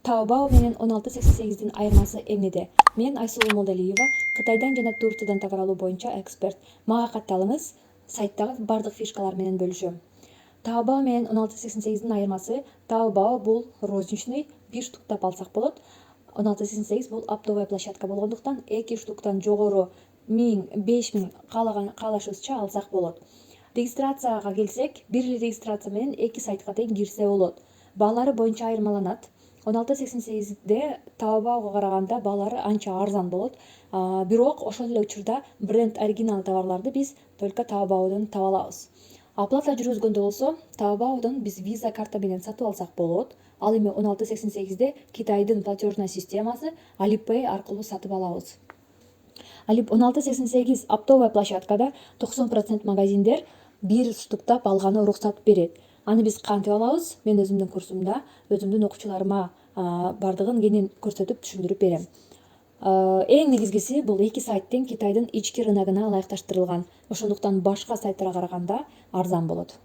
Taobao менен 1688-дин айырмасы эмнеде? Мен Айсулуу Молдалиева, Кытайдан жана Турциядан товар алуу боюнча эксперт. Мага катталыңыз, сайттагы бардык фишкалар менен бөлүшөм. Taobao менен 1688-дин айырмасы: Taobao бул розничный, бир штуктап алсак болот. 1688 бул оптовая площадка болгондуктан 2 штуктан жогору 1000, 5000 каалашыбызча алсак болот. Регистрацияга келсек, бир эле регистрация менен 2 сайтка тең кирсе болот. Баалары боюнча айырмаланат. 1688-де Taobao'га караганда баалары анча арзан болот. Бирок ошол эле учурда бренд оригинал товарларды биз только Taobao'дон таба алабыз. Оплата жүргүзгөндө болсо, Taobao'дон биз виза карта менен сатып алсак болот. Ал эми 1688-де Китайдын платежный системасы Alipay аркылуу сатып алабыз. 1688 оптовая площадкада 90% магазиндер бир штуктап алганы уруксат берет. Аны биз кантип алабыз? Мен өзүмдүн курсумда өзүмдүн окуучуларыма бардыгын кенен көрсөтүп түшүндүрүп берем. Эң негизгиси бул 2 сайт тең Китайдын ички рыногуна ылайыкташтырылган. Ошондуктан башка сайттарга караганда арзан болот.